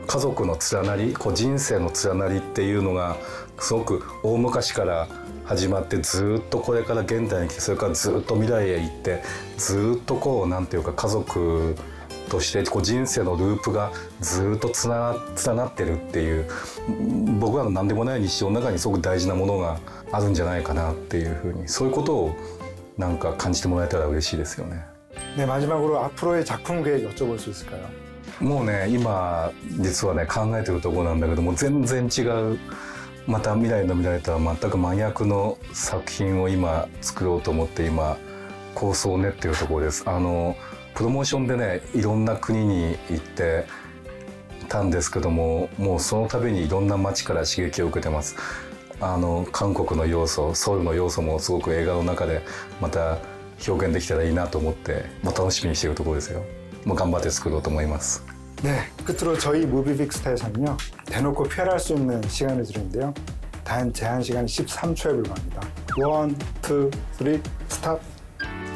家族の連なり人生の連なりっていうのがすごく大昔から始まってずっとこれから現代に来てそれからずっと未来へ行ってずっとなんていうか家族として人生のループがずっとつながってるっていう僕らの何でもない日常の中にすごく大事なものがあるんじゃないかなっていうふうにそういうことをなんか感じてもらえたら嬉しいですよね。네, 마지막으로 앞으로의 작품 계획 여쭤볼 수 있을까요? もうね今実はね考えてるところなんだけども全然違うまた未来の未来とは全く真逆の作品を今作ろうと思って今構想を練ってるところです。プロモーションでねいろんな国に行ってたんですけどももうその度にいろんな街から刺激を受けてます。韓国の要素ソウルの要素もすごく映画の中でまた表現できたらいいなと思って楽しみにしているところですよ。もう頑張って作ろうと思います。 네, 끝으로 저희 무비빅스타에서는요 대놓고 표현할 수 있는 시간을 드리는데요 단 제한 시간 13초에 불과합니다. 1, 2, 3, 스탑.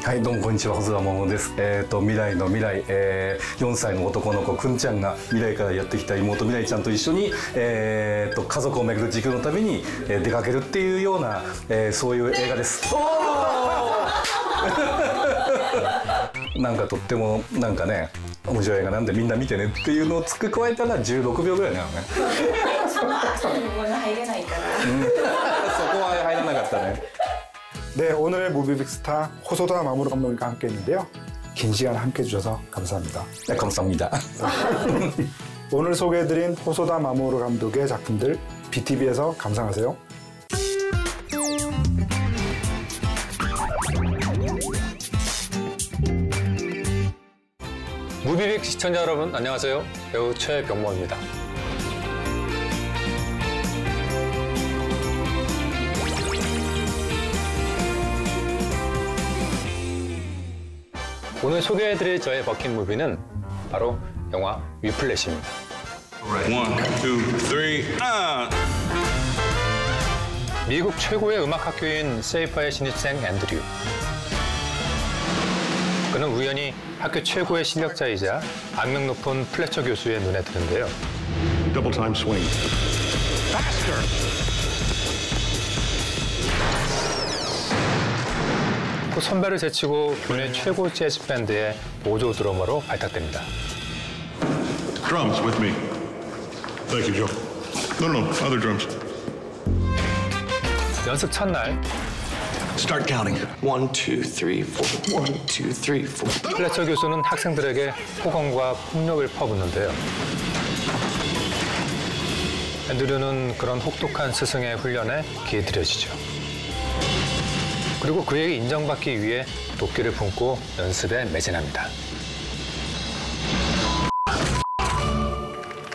はい、どうもこんにちは、細田桃です。未来の未来、4歳の男の子くんちゃんが未来からやってきた妹未来ちゃんと一緒に、家族を巡る時空の旅に、出かけるっていうような、そういう映画です。なんかとってもなんかね面白い映画なんでみんな見てねっていうのを付け加えたら16秒ぐらいなのね。その後にここに入れないから。そこは入らなかったね。 네, 오늘의 무비빅스타 호소다 마모루 감독님과 함께했는데요. 긴 시간 함께해 주셔서 감사합니다. 네, 감사합니다. 오늘 소개해드린 호소다 마모루 감독의 작품들 BTV에서 감상하세요. 무비빅 시청자 여러분 안녕하세요. 배우 최병모입니다. 오늘 소개해드릴 저의 버킷무비는 바로 영화 위플래시입니다. 1, 2, 3, 미국 최고의 음악학교인 세이퍼의 신입생 앤드류. 그는 우연히 학교 최고의 실력자이자 악명 높은 플래처 교수의 눈에 드는데요. Double time swing. Faster. 그 선배를 제치고 교내 최고 재즈 밴드의 보조 드러머로 발탁됩니다. Drums with me. Thank you, Joe. No, other drums. 연습 첫날. Start counting. 1, 2, 3, 4. 1, 2, 3, 4. 플래처 교수는 학생들에게 폭언과 폭력을 퍼붓는데요. 앤드류는 그런 혹독한 스승의 훈련에 기대들여지죠. 그리고 그에게 인정받기 위해 도끼를 품고 연습에 매진합니다.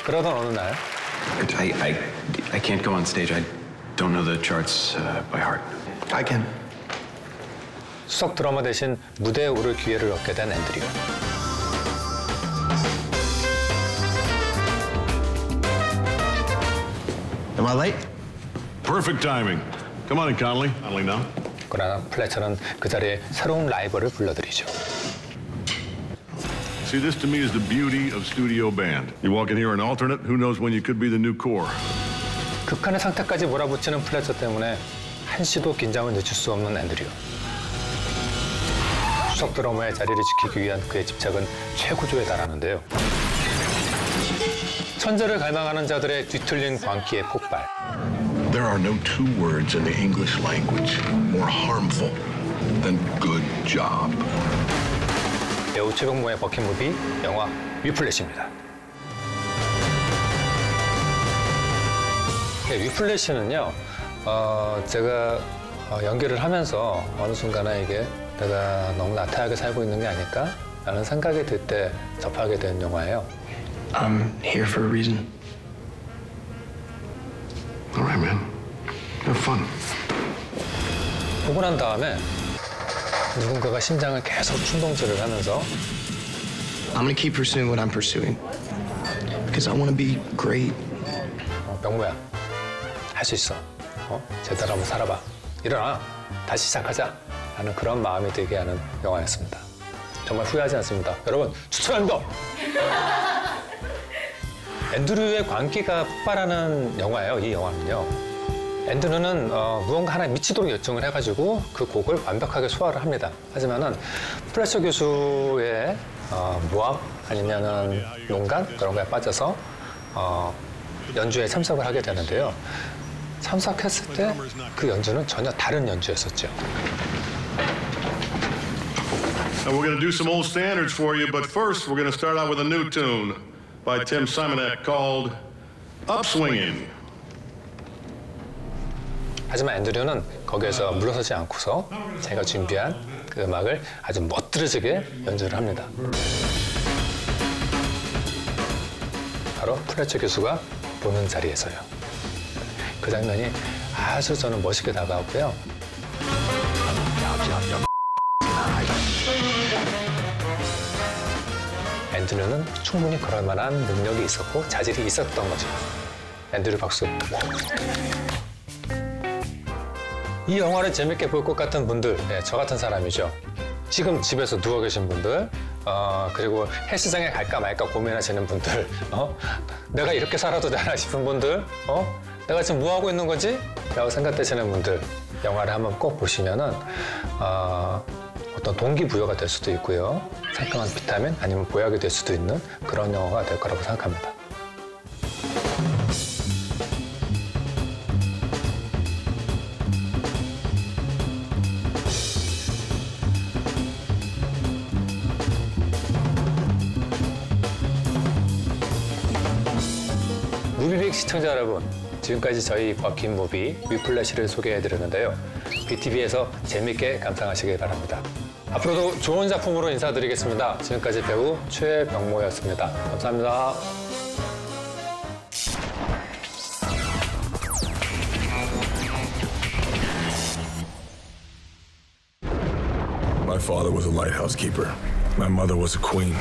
그러던 어느 날 I can't go on stage. I don't know the charts by heart. I can. 수석 드러머 대신 무대에 오를 기회를 얻게 된 앤드류. Am I late? Perfect timing. Come on in, Connolly. Connolly now. 그러나 플래처는 그 자리에 새로운 라이벌을 불러들이죠. See, this to me is the beauty of studio band. You walk in here an alternate, who knows when you could be the new core. 극한의 상태까지 몰아붙이는 플래처 때문에 한시도 긴장을 늦출 수 없는 앤드류. 수석 드러머의 자리를 지키기 위한 그의 집착은 최고조에 달하는데요. 천재를 갈망하는 자들의 뒤틀린 광기의 폭발. There are no two words in the English language more harmful than good job. 배우 최병모의 버킷무비 영화 위플래시입니다. 네, 위플래시는요, 제가 연기를 하면서 어느 순간에 이게 내가 너무 나태하게 살고 있는 게 아닐까? 라는 생각이 들 때 접하게 된 영화예요. I'm here for a reason. All right, man. Have fun. 보고 난 다음에 누군가가 심장을 계속 충동질을 하면서 I'm gonna keep pursuing what I'm pursuing. Because I want to be great. 명모야, 할 수 있어. 제대로 한번 살아봐. 일어나. 다시 시작하자. 라는 그런 마음이 들게 하는 영화였습니다. 정말 후회하지 않습니다. 여러분, 추천합니다. 앤드류의 광기가 폭발하는 영화예요, 이 영화는요. 앤드류는 무언가 하나에 미치도록 열정을 해가지고 그 곡을 완벽하게 소화를 합니다. 하지만은 플래처 교수의 모함 아니면은 농간 그런 거에 빠져서 연주에 참석을 하게 되는데요. 참석했을 때 그 연주는 전혀 다른 연주였었죠. Now we're going to do some old standards for you, but first we're going to start out with a new tune by Tim Simonek called Upswingin'. 하지만 앤드류는 거기에서 물러서지 않고서 제가 준비한 그 음악을 아주 멋들어지게 연주를 합니다. 바로 플래처 교수가 보는 자리에서요. 그 장면이 아주 저는 멋있게 다가왔고요. 앤드류는 충분히 그럴 만한 능력이 있었고 자질이 있었던 거죠. 앤드류 박수. 이 영화를 재밌게 볼 것 같은 분들, 저 같은 사람이죠. 지금 집에서 누워 계신 분들, 그리고 헬스장에 갈까 말까 고민하시는 분들, 내가 이렇게 살아도 되나 싶은 분들, 내가 지금 뭐 하고 있는 거지? 라고 생각되시는 분들, 영화를 한번 꼭 보시면은 어떤 동기부여가 될 수도 있고요. 상큼한 비타민 아니면 보약이 될 수도 있는 그런 영화가 될 거라고 생각합니다. 무비빅 시청자 여러분, 지금까지 저희 버킨 무비 위플래시를 소개해드렸는데요. BTV에서 재밌게 감상하시길 바랍니다. 앞으로도 좋은 작품으로 인사드리겠습니다. 지금까지 배우 최병모였습니다. 감사합니다. My father was a lighthouse keeper. My mother was a queen.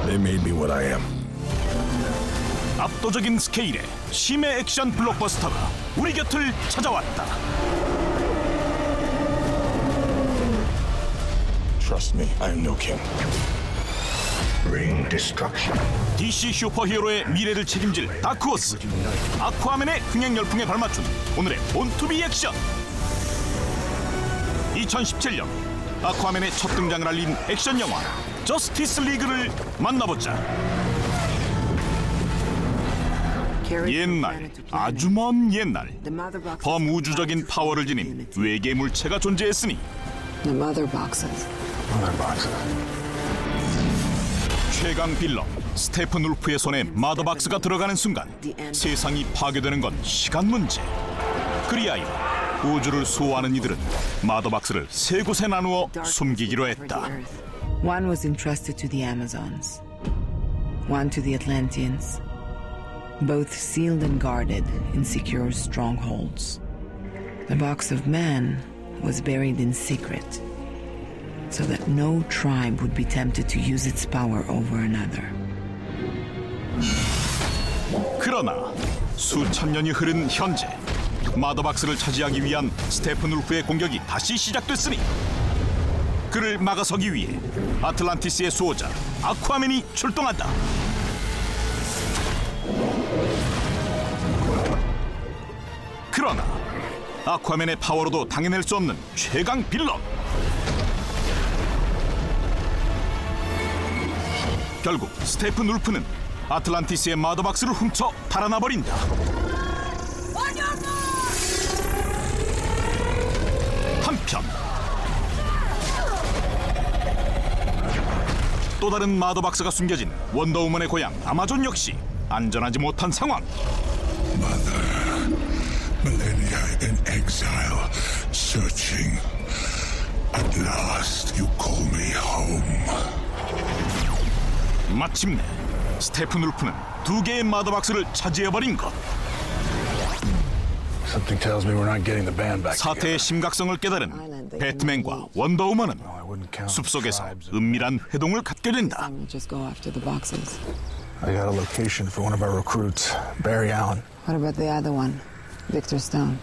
They made me what I am. 압도적인 스케일의 심해 액션 블록버스터가 우리 곁을 찾아왔다. Trust me, I am no king. Bring destruction. DC 슈퍼히어로의 미래를 책임질 다크호스 아쿠아맨의 흥행 열풍에 발맞춘 오늘의 본투비 액션. 2017년 아쿠아맨의 첫 등장을 알린 액션 영화 저스티스 리그를 만나보자. 옛날, 아주 먼 옛날, 범우주적인 파워를 지닌 외계 물체가 존재했으니 최강 빌런 스테픈 울프의 손에 마더박스가 들어가는 순간 세상이 파괴되는 건 시간 문제. 그리하여 우주를 수호하는 이들은 마더박스를 세 곳에 나누어 숨기기로 했다. One was entrusted to the Amazons, one to the Atlanteans, both sealed and guarded in secure strongholds. The box of man was buried in secret, so that no tribe would be tempted to use its power over another. 그러나 수천 년이 흐른 현재 마더박스를 차지하기 위한 스테픈 울프의 공격이 다시 시작됐으니 그를 막아서기 위해 아틀란티스의 수호자 아쿠아맨이 출동한다. 그러나 아쿠아맨의 파워로도 당해낼 수 없는 최강 빌런. 결국 스테픈 울프는 아틀란티스의 마더박스를 훔쳐 달아나버린다. 한편 또 다른 마더박스가 숨겨진 원더우먼의 고향 아마존 역시 안전하지 못한 상황. Millennia in exile, searching. At last you call me home. 마침내 스테픈 울프는 2개의 마더박스를 차지해버린 것. Something tells me we're not getting the band back 사태의 심각성을 깨달은 배트맨과 원더우먼은 숲속에서 은밀한 회동을 갖게 된다. Just go after the boxes. I got a location for one of our recruits, Barry Allen. What about the other one, Victor Stone?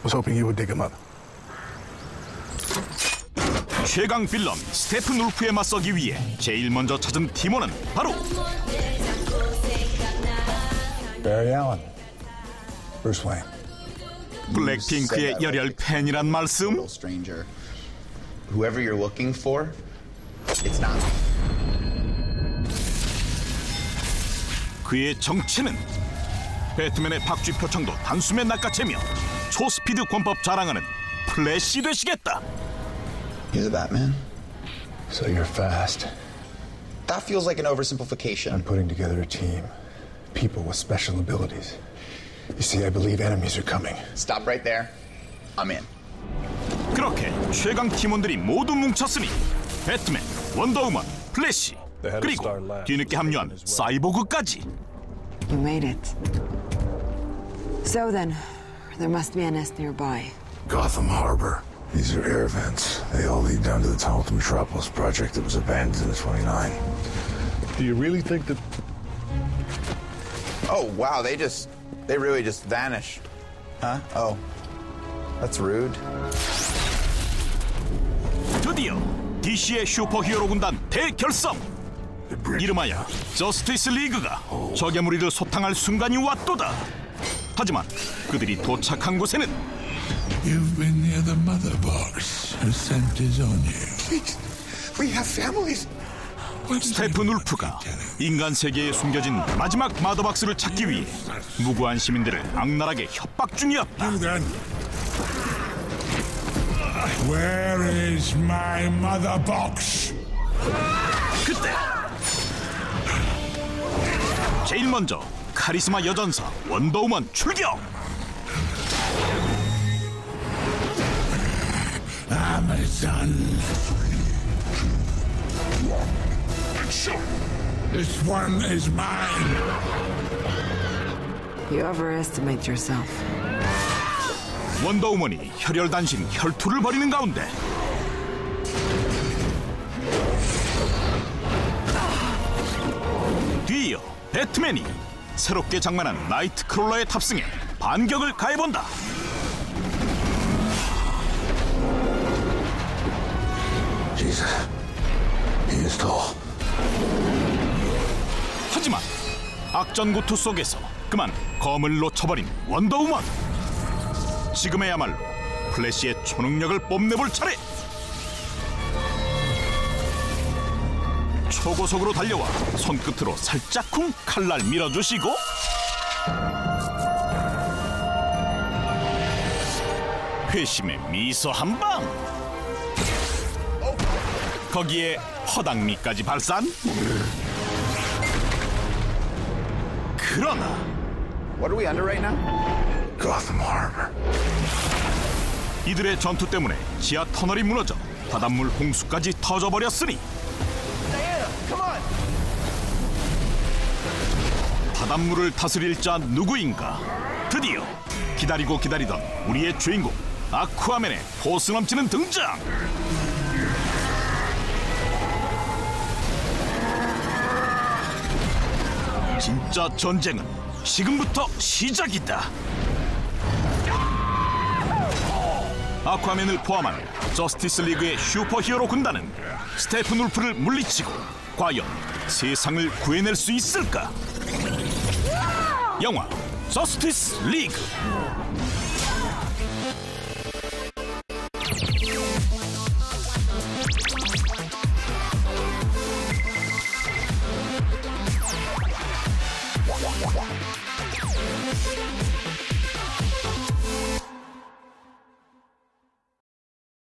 Was hoping you would dig him up. 최강 빌런 스테픈 울프에 맞서기 위해 제일 먼저 찾은 팀원은 바로 Barry Allen. Bruce Wayne. 블랙핑크의 열혈 팬이란 말씀? Whoever you're looking for, it's not. 그의 정체는 배트맨의 박쥐 표창도 단숨에 낚아채며 초스피드 권법 자랑하는 플래시 되시겠다. You're the Batman. So you're fast. That feels like an oversimplification. I'm putting together a team. People with special abilities. You see, I believe enemies are coming. Stop right there. I'm in. 그렇게 최강 팀원들이 모두 뭉쳤으니 배트맨, 원더우먼, 플래시 그리고 뒤늦게 합류한 사이보그까지. You made it. So then, there must be a nest nearby. Gotham Harbor. These are air vents. They all lead down to the tunnel to Metropolis project that was abandoned in the 29. Do you really think that... Oh, wow, they really just vanished. Huh? Oh. That's rude. 드디어 DC의 슈퍼히어로 군단 대결성! 이름하여 저스티스 리그가 적의 무리를 소탕할 순간이 왔도다. 하지만 그들이 도착한 곳에는 You've been near the mother box. Her scent is on you. Please, we have families. 스테픈 울프가 인간 세계에 숨겨진 마지막 마더박스를 찾기 위해 무고한 시민들을 악랄하게 협박 중이었다. Where is my mother box? 그때 제일 먼저 카리스마 여전사 원더우먼 출격. Amazon. This one is mine. You overestimate yourself. 원더우먼이 혈혈단신 혈투를 벌이는 가운데 뒤이어 배트맨이 새롭게 장만한 나이트크롤러에 탑승해 반격을 가해본다. Jesus, he is tall. 하지만 악전고투 속에서 그만 검을 놓쳐버린 원더우먼. 지금에야말로 플래시의 초능력을 뽐내볼 차례. 초고속으로 달려와 손끝으로 살짝쿵 칼날 밀어주시고 회심의 미소 한방. 거기에 허당미까지 발산. 그러나 What are we under right now? Gotham Harbor. 이들의 전투 때문에 지하 터널이 무너져 바닷물 홍수까지 터져버렸으니 바닷물을 다스릴 자 누구인가? 드디어 기다리고 기다리던 우리의 주인공 아쿠아맨의 포스 넘치는 등장! 진짜 전쟁은 지금부터 시작이다. 아쿠아맨을 포함한 저스티스 리그의 슈퍼히어로 군단은 스테픈 울프를 물리치고 과연 세상을 구해낼 수 있을까? 영화 저스티스 리그.